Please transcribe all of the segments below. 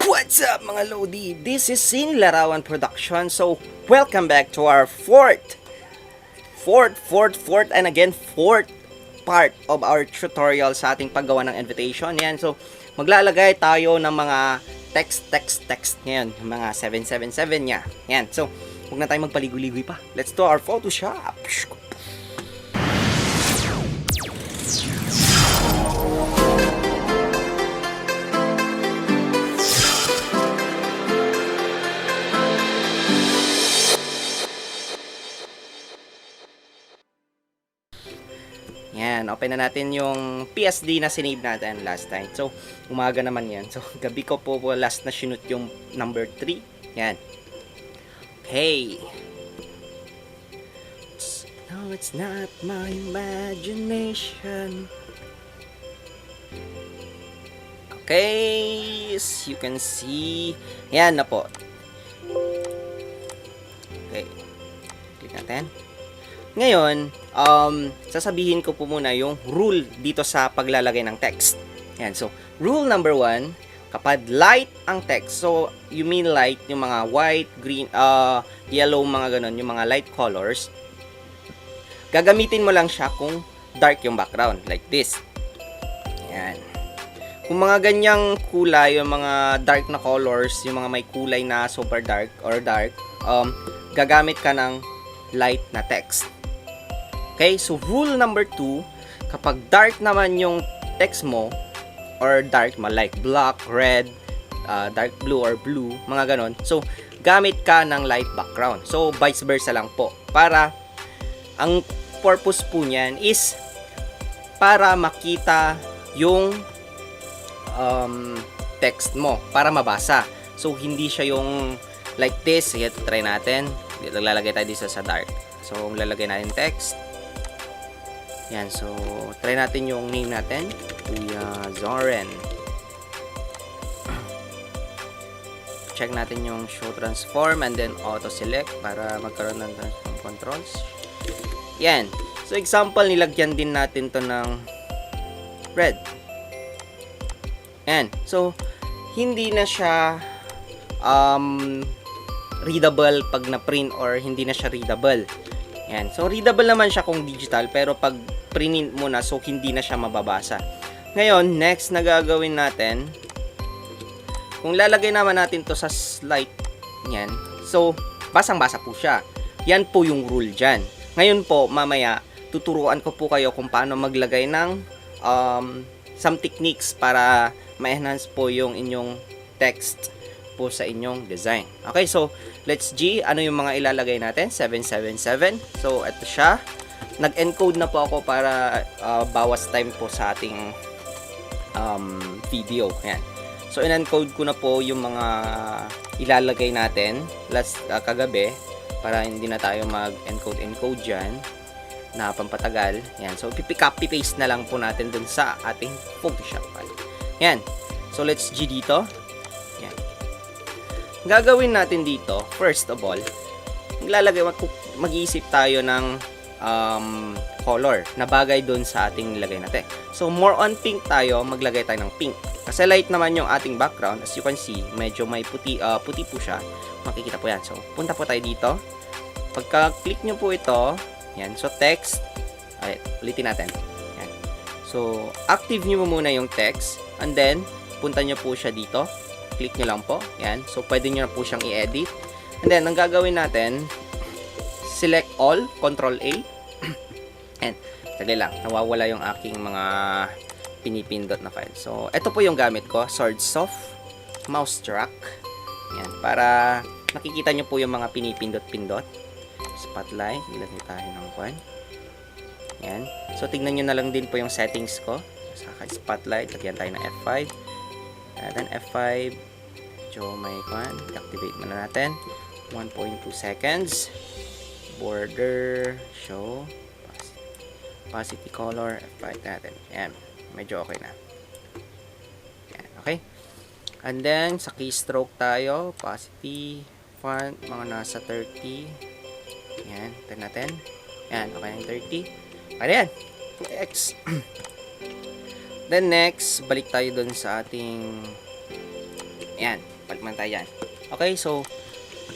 What's up mga Lodi? This is Sin Larawan Production. So, welcome back to our fourth and again fourth part of our tutorial sa ating paggawa ng invitation. Yan, so maglalagay tayo ng mga text ngayon, mga 777 niya. Yan, so huwag na tayong magpaligoy-ligoy pa. Let's do our Photoshop. Yan, open na natin yung PSD na sinave natin last time. So, umaga naman yan. So, gabi ko po last na sinut yung number 3. Yan. Okay. No, it's not my imagination. Okay. As you can see. Yan na po. Okay. Click natin. Ngayon, sasabihin ko po muna yung rule dito sa paglalagay ng text. Yan, so, rule number 1, kapag light ang text, so, you mean light, yung mga white, green, yellow, mga ganun, yung mga light colors, gagamitin mo lang siya kung dark yung background, like this. Yan. Kung mga ganyang kulay, yung mga dark na colors, yung mga may kulay na super dark or dark, gagamit ka ng light na text. Okay, so rule number 2, kapag dark naman yung text mo, or dark like black, red, dark blue or blue, mga ganon, so gamit ka ng light background. So vice versa lang po. Para, ang purpose po niyan is para makita yung text mo, para mabasa. So hindi siya yung like this. Sige, try natin. Lalagay tayo dito sa dark. So lalagay natin text. Yan, so try natin yung name natin, Kuya Zoren. Check natin yung show transform and then auto select para magkaroon ng transform controls. Yan, so example, nilagyan din natin to ng red. Yan, so hindi na siya readable pag na-print or hindi na siya readable. Yan, so readable naman siya kung digital, pero pag print mo na, so hindi na siya mababasa. Ngayon, next na gagawin natin, kung lalagay naman natin to sa slide, yan, so basang-basa po siya. Yan po yung rule dyan. Ngayon po, mamaya, tuturuan ko po kayo kung paano maglagay ng some techniques para ma-enhance po yung inyong text po sa inyong design. Okay, so let's G, ano yung mga ilalagay natin? 777. So ito siya. Nag-encode na po ako para bawas time po sa ating video. Ayan. So in-encode ko na po yung mga ilalagay natin last kagabi para hindi na tayo mag-encode dyan na pampatagal. Ayan. So copy paste na lang po natin dun sa ating Photoshop file. Ayan. So let's G dito. Ayan. Gagawin natin dito, first of all, mag-iisip tayo ng color na bagay doon sa ating nilagay natin. So, more on pink tayo, maglagay tayo ng pink. Kasi light naman yung ating background. As you can see, medyo may puti po siya. Makikita po yan. So, punta po tayo dito. Pagka-click nyo po ito, yan. So, text. Alright, ulitin natin. Yan. So, active nyo muna yung text. And then, punta nyo po siya dito. Click nyo lang po. Yan. So, pwede nyo na po siyang i-edit. And then, ang gagawin natin, select all, Control A. And, sagli lang, nawawala yung aking mga pinipindot na file. So, ito po yung gamit ko, Swordsoft mouse track. Yan, para nakikita nyo po yung mga pinipindot-pindot. Spotlight, ilagay tayo ng kwan. Yan. So, tignan nyo na lang din po yung settings ko. Sa spotlight, lagyan tayo ng F5. Then F5, medyo may kwan. Activate muna natin. 1.2 seconds. Border, show, opacity, color, F5 natin. Ayan, medyo okay na. Ayan, okay. And then, sa keystroke tayo, opacity, font, mga nasa 30. Ayan, tignan natin. Ayan, okay na yung 30. Ano yan? 2x. Then next, balik tayo dun sa ating Ayan, palit man tayo yan. Okay, so,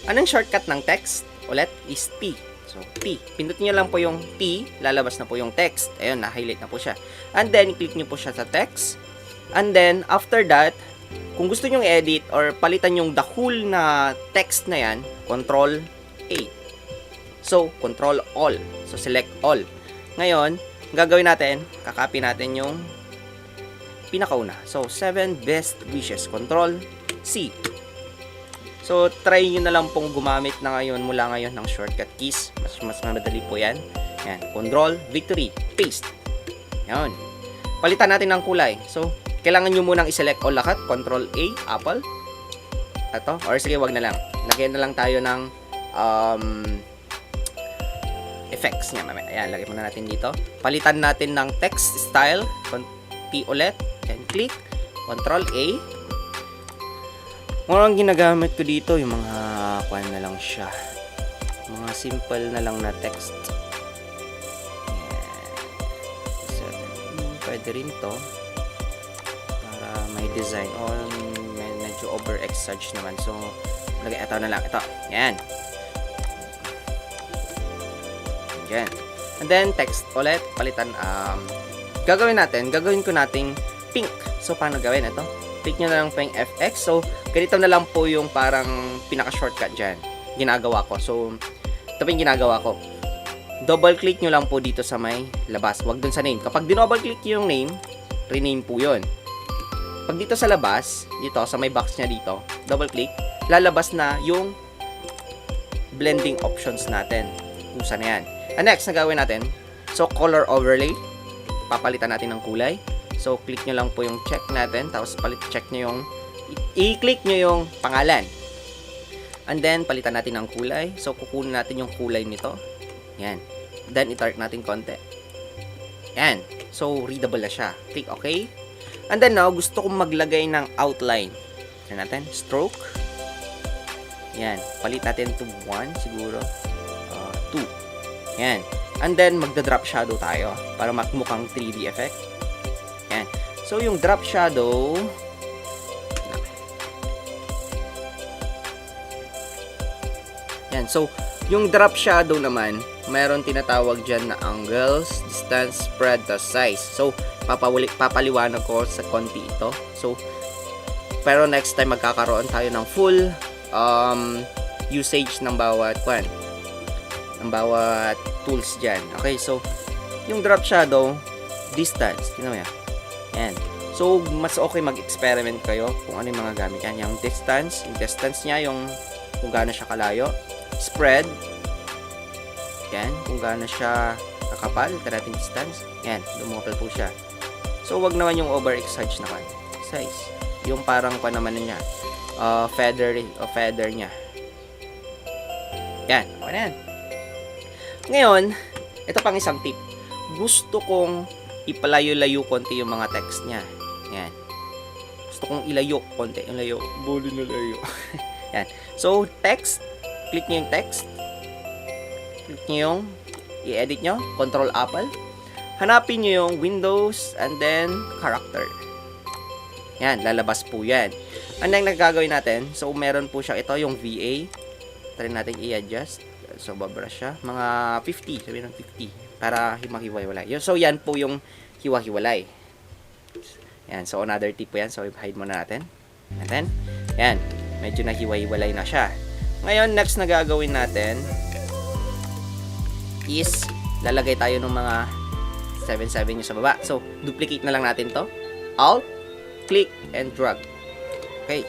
anong shortcut ng text? Ulit, is T. So, T. Pindutin nyo lang po yung T, lalabas na po yung text. Ayun, na-highlight na po siya. And then, click nyo po siya sa text. And then, after that, kung gusto nyo i-edit or palitan yung the whole na text na yan, Control A. So, Control All. So, select all. Ngayon, gagawin natin, kakopy natin yung pinakauna. So, 7 best wishes. Control C. So, try nyo na lang pong gumamit na ngayon, mula ngayon ng shortcut keys. Mas madali po yan. Yan. Control, victory, paste. Yan. Palitan natin ng kulay. So, kailangan nyo munang i-select all lahat. Control A, apple. Ito. Or sige, wag na lang. Lagyan na lang tayo ng effects niya. Ayan, lagyan muna natin dito. Palitan natin ng text style. T ulit. And click. Control A. Ang ginagamit ko dito, yung mga kuan na lang siya. Mga simple na lang na text. So, pwede rin to. Para may design. O, medyo over-exage naman. So, lagay ito na lang. Ito. Yan. Yan. And then, text ulit. Palitan. Gagawin ko nating pink. So, paano gawin ito? Click nyo na lang po yung FX. So, ganito na lang po yung parang pinaka-shortcut dyan. Ginagawa ko. So, ito po yung ginagawa ko. Double click nyo lang po dito sa may labas. Huwag dun sa name. Kapag dinouble click yung name, rename po yun. Pag dito sa labas, dito, sa may box niya dito, double click, lalabas na yung blending options natin. Kusa na yan. And next, na gawin natin, so, color overlay. Papalitan natin ng kulay. So, click nyo lang po yung check natin. Tapos, check nyo yung, i-click nyo yung pangalan. And then, palitan natin ng kulay. So, kukunin natin yung kulay nito. Yan. Then, i-dark natin konti. Yan. So, readable na siya. Click OK. And then, now, gusto kong maglagay ng outline. Yan natin. Stroke. Yan. Palit natin to 1 siguro. 2. Yan. And then, magda-drop shadow tayo para mukhang 3D effect. Yan. So, yung drop shadow, yan. So, yung drop shadow naman, mayroon tinatawag dyan na angles, distance, spread, the size. So, papaliwanag ko sa konti ito. So, pero next time magkakaroon tayo ng full usage ng bawat tools dyan. Okay, so, yung drop shadow, distance, tingnan mo yan. Yan. So, mas okay mag-experiment kayo kung ano yung mga gamit yan. Yung distance niya, yung kung gaano siya kalayo. Spread. Yan. Kung gaano siya kakapal, karating distance. Yan. Lumapal po siya. So, wag naman yung over-exage naman. Size. Yung parang pa naman niya. Feather niya. Yan. Okay na yan. Ngayon, ito pang isang tip. Gusto kong ipalayo-layo konti yung mga text niya. Yan. Gusto kong ilayo konti. Yung layo. Buli na layo. Yan. So, text. Click nyo yung text. Click nyo yung i-edit nyo. Control Apple. Hanapin nyo yung Windows and then character. Yan. Lalabas po yan. And then, nagagawin natin. So, meron po siya. Ito yung VA. Try natin i-adjust. So, babrush siya. Mga 50. Sabihin ng 50. Para hiwa-hiwalay. So, yan po yung hiwa-hiwalay. Yan. So, another tip po yan. So, hide muna natin. Yan. Medyo nahiwa-hiwalay na siya. Ngayon, next na gagawin natin is lalagay tayo ng mga 7-7 nyo sa baba. So, duplicate na lang natin to. Alt, click, and drag. Okay.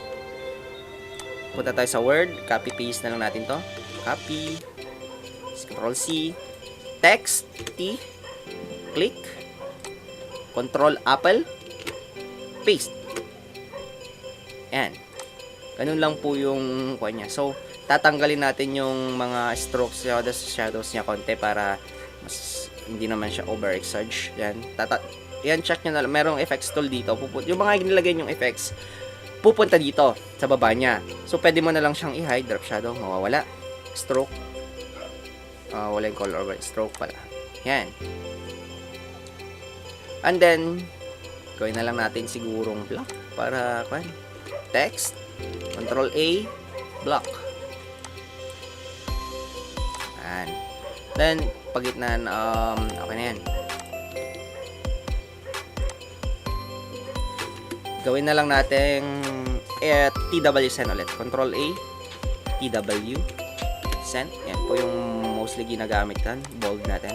Punta tayo sa Word. Copy-paste na lang natin to. Copy. Control C. Text, T, click, Control Apple, paste. Yan. Ganun lang po yung kuha niya. So, tatanggalin natin yung mga strokes, shadows niya konti para mas hindi naman siya over-exage. Yan. Yan, check nyo na lang. Merong effects tool dito. Yung mga nilagay yung effects, pupunta dito sa baba niya. So, pwede mo na lang siyang i-hide. Drop shadow, mawawala. Stroke. Wala yung color over stroke pala. Yan. And then, gawin na lang natin sigurong block para text. Control A, block. Yan. Then, pagitnaan, okay na yan. Gawin na lang natin TW send ulit. Control A, TW send. Yan po yung mostly ginagamit kan. Bold natin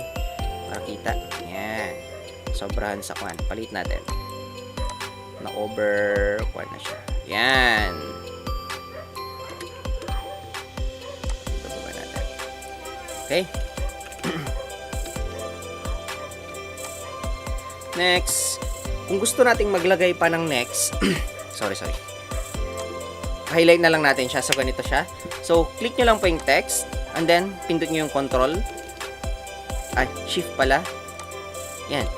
para kita. Yan. Sobrahan sa kwan. Palit natin. Na-over kwan na siya. Yan. Ito ba natin? Okay. Next. Kung gusto nating maglagay pa ng next, sorry. Highlight na lang natin siya. So, ganito siya. So, click nyo lang po yung text. And then, pindot nyo yung control. Ay, shift pala. Yan.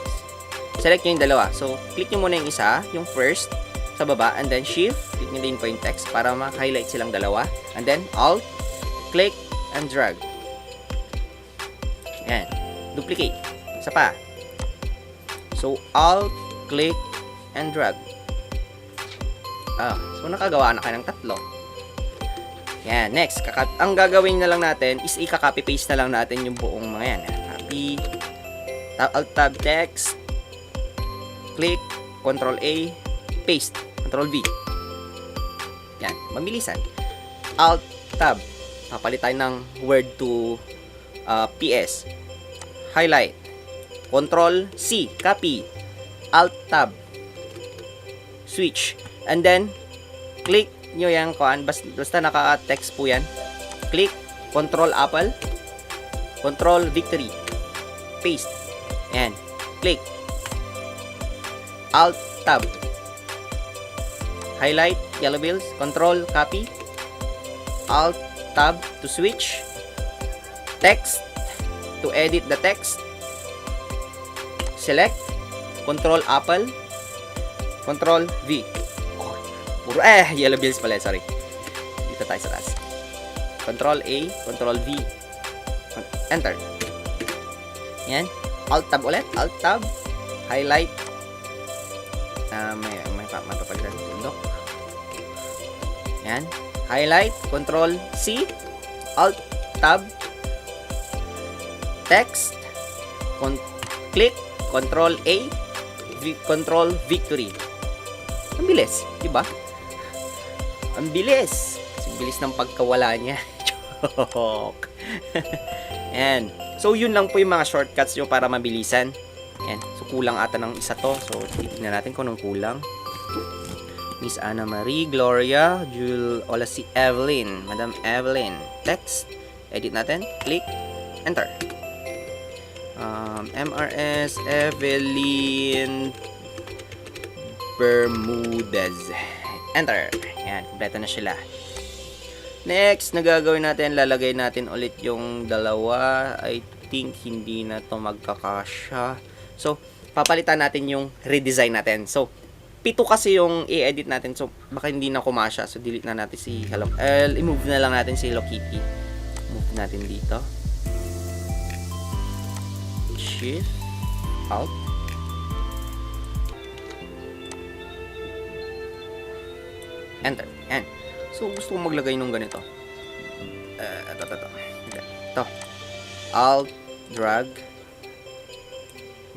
Select nyo yung dalawa. So, click nyo muna yung isa, yung first, sa baba. And then, shift. Click nyo din po yung text para ma-highlight silang dalawa. And then, alt, click, and drag. Yan. Duplicate. Isa pa. So, alt, click, and drag. So nakagawa na kayo ng tatlo. Yan, next. Ang gagawin na lang natin is i-copy paste na lang natin yung buong mga yan. Copy, alt tab text, click, control A, paste, control V. Yan, mamilisan. Alt tab, papalit tayo ng word to PS. Highlight, control C, copy, alt tab, switch. And then, click nyo yan, basta naka-text po yan. Click, control Apple, control Victory, paste. Ayan, click, alt tab, highlight, yellow bills, control copy, alt tab to switch, text, to edit the text, select, control Apple, control V. Puro yellow bills pala, sorry. Dito tayo sa taas. Control A, control V. Enter. Yan. Alt tab ulit, alt tab, highlight. May papagdan tundok. Yan. Highlight, control C, alt tab, text, click, control A, control Victory. Ang bilis, di ba? Ang bilis. Ang bilis ng pagkawala niya. Joke. Ayan. So, yun lang po yung mga shortcuts nyo para mabilisan. Ayan. So, kulang ata ng isa to. So, titignan natin kung anong kulang. Miss Anna Marie, Gloria, Jul, Ola si Evelyn, Madam Evelyn. Text. Edit natin. Click. Enter. MRS Evelyn Bermudez. Enter. Yan, kompleto na sila. Next, nagagawin natin, lalagay natin ulit yung dalawa. I think hindi na to magkakasya. So, papalitan natin yung redesign natin. So, 7 kasi yung i-edit natin. So, baka hindi na kumasya. So, delete na natin si Hello. I-move na lang natin si Hello Kitty. Move natin dito. Shift. Alt. Enter. Yan. So, gusto kong maglagay nung ganito. Ito. Alt, drag.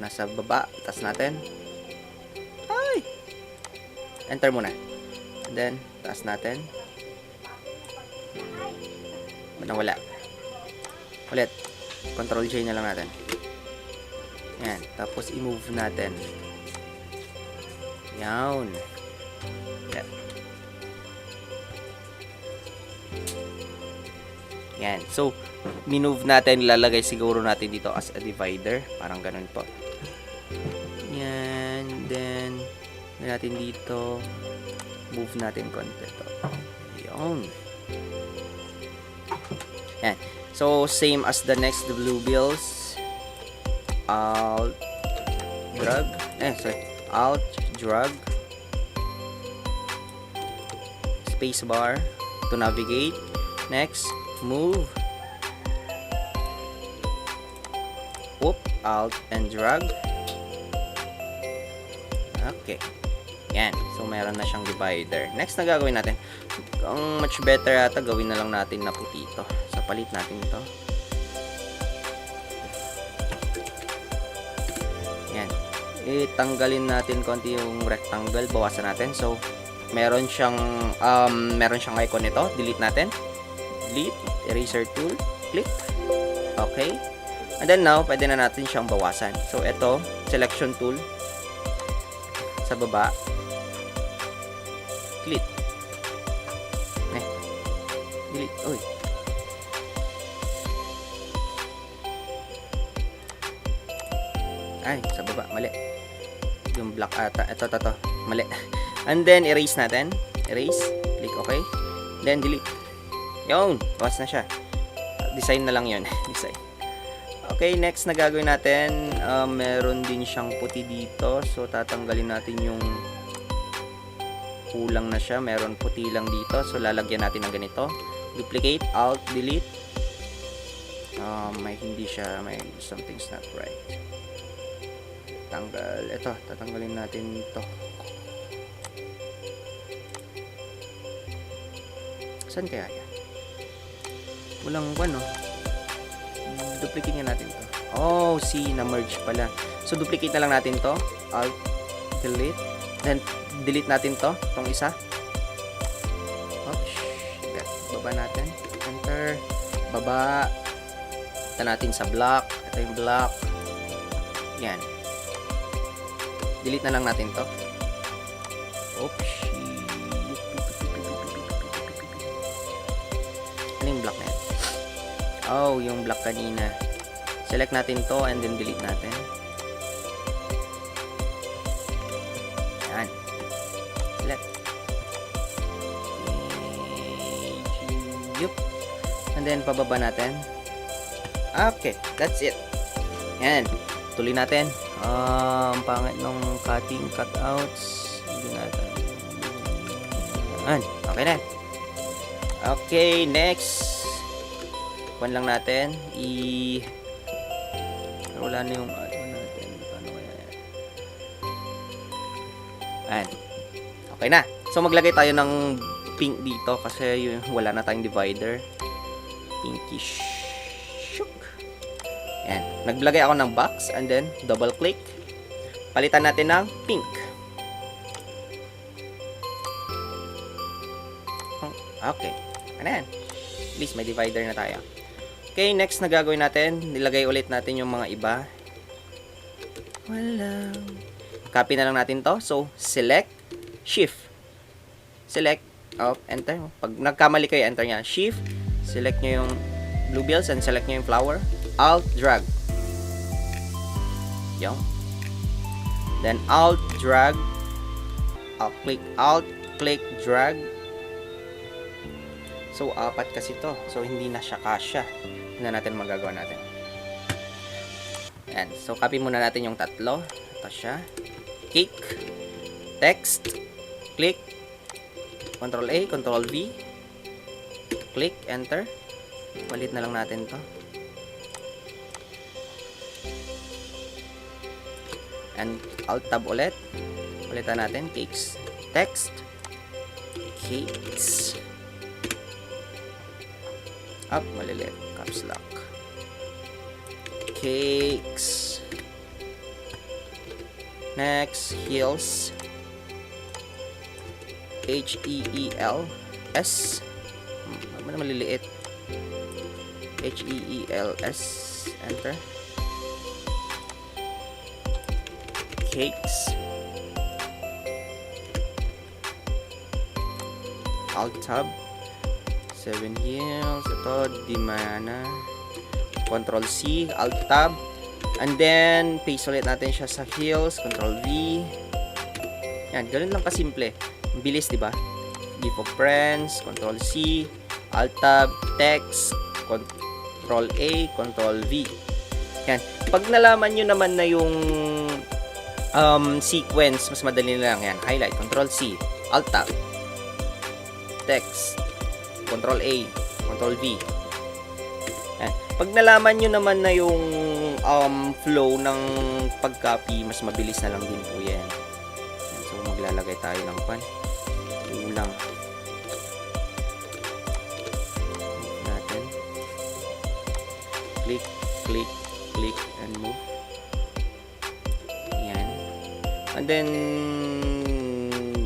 Nasa baba. Taas natin. Ay! Enter muna. And then, taas natin. Wala. Ulit. Control J na lang natin. Yan. Tapos, i-move natin. Yan. Yan. Yan. So, minove natin, lalagay siguro natin dito as a divider. Parang ganun po. Yan. Then, natin dito. Move natin konti ito. Yan. Yan. So, same as the next blue bills. Alt, drag. Alt, drag. Spacebar to navigate. Next, move. Alt and drag. Okay. Yan. So, meron na siyang divider. Next na gagawin natin. ang much better yata gawin na lang natin na puti ito. So, palit natin ito. Yan. Tanggalin natin konti yung rectangle. Bawasan natin. So, meron siyang icon nito. Delete natin. Delete. Eraser tool. Click. Okay. And then now, pwede na natin siyang bawasan. So, ito, selection tool. Sa baba. Click. Delete. Uy. Ay, sa baba. Mali. Yung black ata. Ito. Mali. And then, erase natin. Erase. Click OK. Then, delete. Yun. Bawas na siya. Design na lang yun. Design. Okay, next na gagawin natin. Meron din siyang puti dito. So, tatanggalin natin yung kulang na siya. Meron puti lang dito. So, lalagyan natin ng ganito. Duplicate, Alt, Delete. May hindi siya. May something's not right. Tanggal. Ito, tatanggalin natin ito. Saan kaya yan? Walang no? Duplicate nga natin to. Oh, see, na-merge pala. So, duplicate na lang natin to. Alt, Delete. Then, delete natin to. Itong isa. Oops. Baba natin. Enter. Baba. Ito natin sa block. Ito yung block. Yan. Delete na lang natin to. Oops. Ano yung block na yan? Oh, yung block kanina. Select natin to and then delete natin. Yan. Select. Yup. And then, pababa natin. Okay, that's it. Yan. Tuloy natin. Ang pangit ng cutting cutouts. Hindi natin. Yan. Okay na. Okay, next. Kuhan lang natin. Wala na yung natin. Paano kaya yan? Ayan. Okay na. So, maglagay tayo ng pink dito kasi wala na tayong divider. Pinkish. Shook. Ayan. Naglagay ako ng box and then double click. Palitan natin ng pink. Okay. Ano yan? At least may divider na tayo. Okay, next na gagawin natin, nilagay ulit natin yung mga iba. Wala. Copy na lang natin to. So, select, shift. Select, enter. Pag nagkamali kayo, enter niya. Shift, select nyo yung blue bills and select nyo yung flower. Alt, drag. Yung. Then, Alt, drag. Alt, click, drag. So, 4 kasi to. So, hindi na siya kasya. Hindi na natin magagawa natin. Ayan. So, copy muna natin yung 3. Ito siya. Cake. Text. Click. Control A, Control V. Click, enter. Palit na lang natin to. And Alt Tab ulit. Palitan natin. Cakes. Text. Cakes. Up, malilit. Caps lock. Cakes. Next, heels. H-E-E-L-S. Maliliit. H-E-E-L-S. Enter. Cakes. Alt tab. 7 heels. Ito, Dimana. Control C. Alt tab. And then, paste ulit natin siya sa heels. Control V. Yan, ganun lang kasimple. Bilis, diba? Give of friends. Control C. Alt tab. Text. Control A. Control V. Yan. Pag nalaman nyo naman na yung sequence, mas madali na lang. Yan. Highlight. Control C. Alt tab. Text. Control A, Control V. Ayan. Pag nalaman nyo naman na yung flow ng pag-copy, mas mabilis na lang din po yan. Ayan. So, maglalagay tayo ng pan. Ulang. Click, click, click, and move. Yan. And then,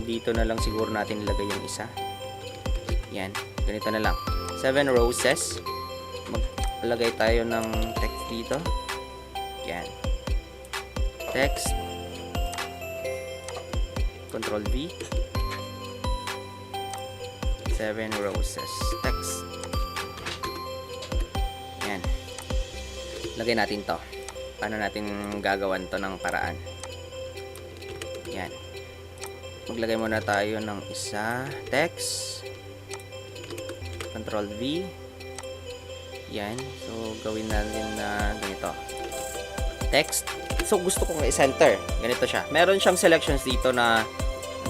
dito na lang siguro natin ilagay yung isa. Yan. Ganito na lang. 7 roses. Maglagay tayo ng text dito. Yan. Text. Control V. 7 roses. Text. Yan. Lagay natin to. Paano natin gagawan to ng paraan? Yan. Maglagay muna tayo ng isa. Text. Control V. Yan. So, gawin natin na ganito. Text. So, gusto kong i-center. Ganito siya. Meron siyang selections dito na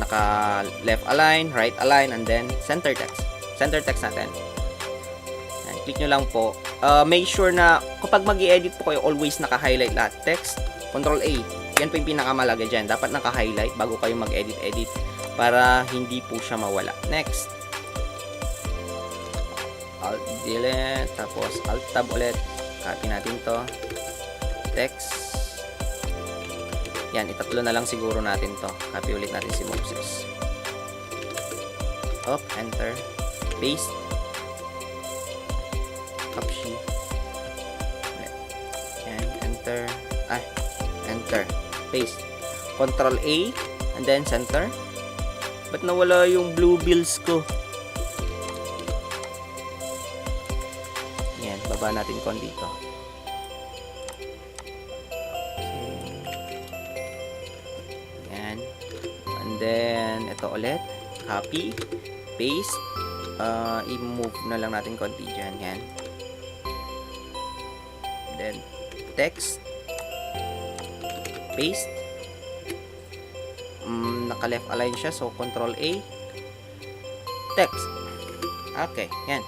naka left align, right align, and then center text. Center text natin. Yan. Click nyo lang po. Make sure na kapag mag-i-edit po kayo, always naka-highlight lahat. Text. Control A. Yan po yung pinakamalagay dyan. Dapat naka-highlight bago kayo mag-edit-edit para hindi po siya mawala. Next. Alt delete. Tapos Alt tab ulit. Copy natin to. Text. Yan. Itatlo na lang siguro natin to. Copy ulit natin si Moses. Up. Enter. Paste. Copy. Yan. Enter. Enter. Paste. Control A. And then center. Ba't nawala yung blue bills ko? Yan. Baba natin konti dito. Okay. Yan. And then, ito ulit. Copy. Paste. I-move na lang natin konti dyan. Yan. Then, text. Paste. Naka-left align siya. So, Control A. Text. Okay. Yan.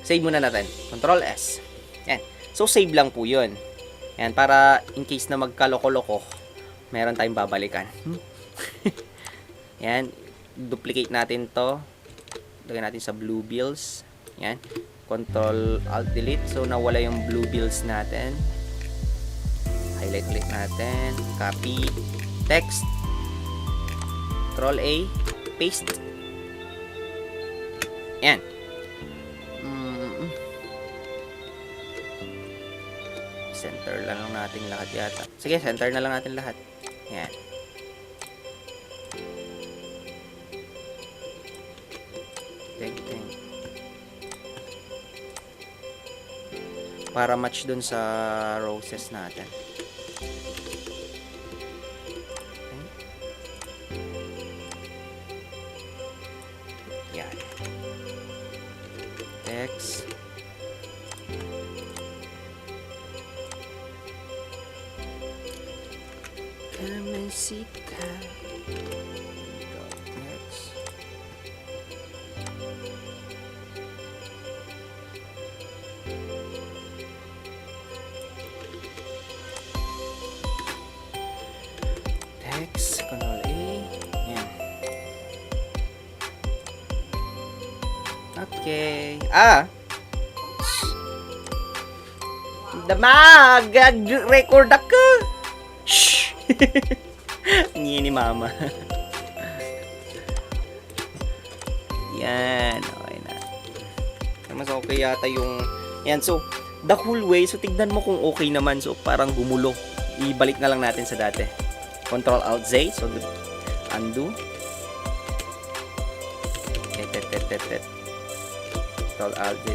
Save muna natin. Control S. Yan. So, save lang po yun. Yan. Para in case na magkaloko-loko, meron tayong babalikan. Yan. Duplicate natin to. Lagyan natin sa blue bills. Yan. Control Alt Delete. So, nawala yung blue bills natin. Highlight ulit natin. Copy. Text. Control A. Paste. Yan. Center lang natin lahat yata. Sige, center na lang natin lahat. Yan. Ding. Para match dun sa roses natin. Yan. Text. Kamensita. Next. Text. Control A. Yan. Okay. Damag! Record ako! Shh! Hindi ni mama. Yan. Okay na. Mas okay yata yung... Yan. So, the whole way. So, tignan mo kung okay naman. So, parang gumulo. Ibalik na lang natin sa dati. Control Alt Z. So, undo. Control Alt Z.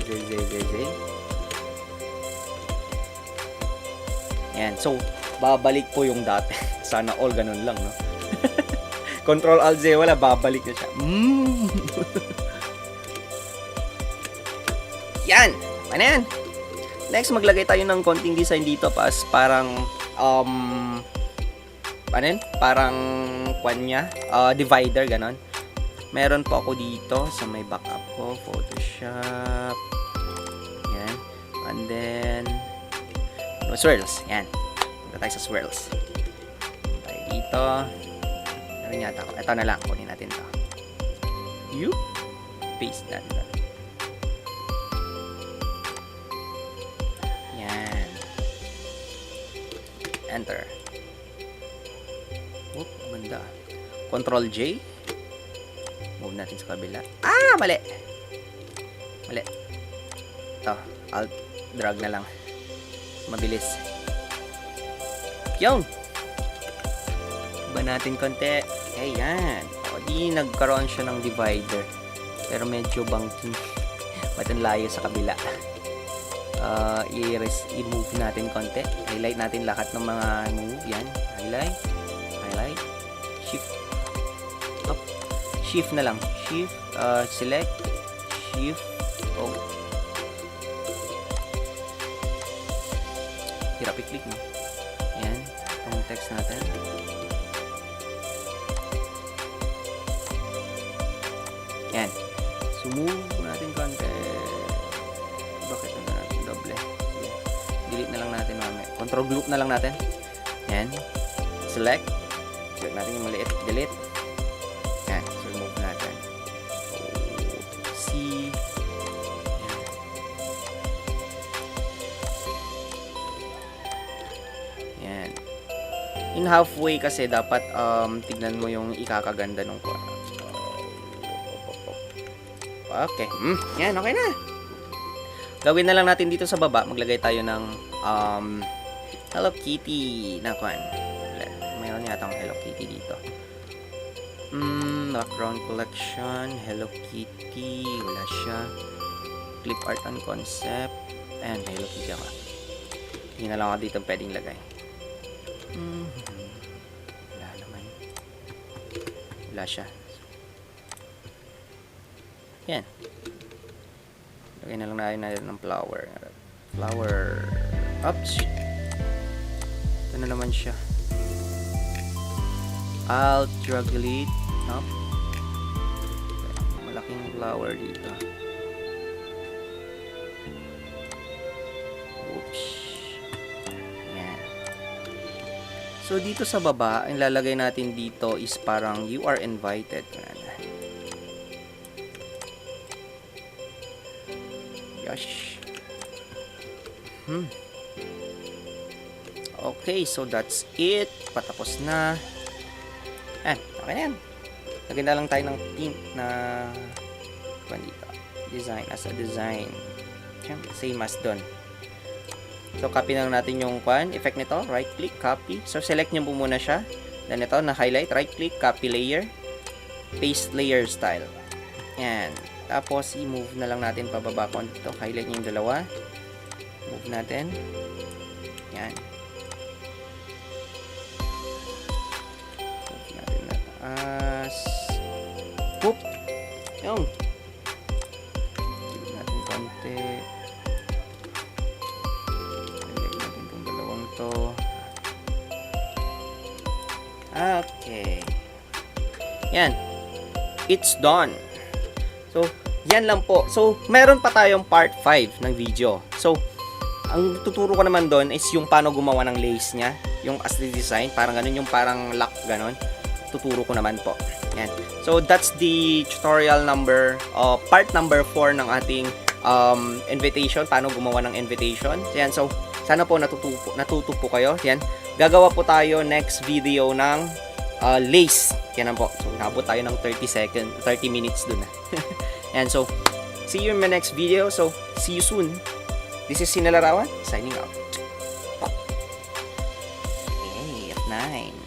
Yan. So, babalik po yung dati. Sana all ganun lang, no? Control Alt Z, wala. Babalik na siya. Yan. Ano yan? Next, maglagay tayo ng konting design dito. Parang, ano yun? Parang, divider, ganon. Meron po ako dito sa may backup ko. Photoshop. Yan. And then, swirls. Yan. Punta tayo sa swirls. Tayo dito. Ano yata ako? Ito na lang. Kunin natin to. Paste natin. Enter. Oh, ganda. Control J. Move natin sa kabila. Ah, mali. Mali. Ito, Alt drag na lang. Mabilis. Yun. Iba natin konti. Ayan. O, di nagkaroon siya ng divider. Pero medyo bangking. Ba't ang layo sa kabila? I-move natin konti. Highlight natin lahat ng mga move. Yan. Highlight. Highlight. Shift. Up. Shift na lang. Shift. Select. Shift. Oh. Hirap i-click mo. Yan. Itong text natin. Yan. So, move natin konti. Bakit na natin doble? Delete na lang natin mamaya. Control group na lang natin. Yan. Select. Select natin yung maliit. Delete. Yan. So, move natin. C. Yan. In halfway kasi dapat tignan mo yung ikakaganda ng kuha. Okay. Yan, okay na. Gawin na lang natin dito sa baba. Maglagay tayo ng Hello Kitty na kuhan. Mayroon yata ang Hello Kitty dito. Background collection. Hello Kitty. Wala siya. Clip art and concept. Ayan, Hello Kitty ako. Hindi na lang ako dito pwedeng lagay. Wala naman. Wala siya. Yan. Lagay na lang natin ng flower. Flower. Oops. Ito na naman siya. Alt drag delete. Up. Malaking flower dito. Oops. Yan. So dito sa baba, ang lalagay natin dito is parang you are invited. Gosh. Okay, so that's it. Patapos na. Okay na yan. Lagyan na lang tayo ng tint na dito. Design as a design. Same as done. So, copy na lang natin yung effect nito. Right click, copy. So, select nyo po muna siya. Then ito, na-highlight. Right click, copy layer. Paste layer style. Yan. Tapos, i-move na lang natin pababa konti ito. Highlight nyo yung dalawa. Move natin. Yan. Move natin na taas. Whoop! Yung. Move natin konti. Highlight natin itong dalawang to. Okay. Yan. It's done. So, yan lang po. So, meron pa tayong part 5 ng video. So, ang tuturo ko naman doon is yung paano gumawa ng lace niya. Yung as the design. Parang ganun, yung parang lock, ganun. Tuturo ko naman po. Yan. So, that's the tutorial part number 4 ng ating invitation. Paano gumawa ng invitation. Yan. So, sana po natuto po kayo. Yan. Gagawa po tayo next video ng lace. Yan po. So, nabot tayo ng 30 minutes dun. And so, see you in my next video. So, see you soon. This is Sinalarawan, signing out. Okay, F9.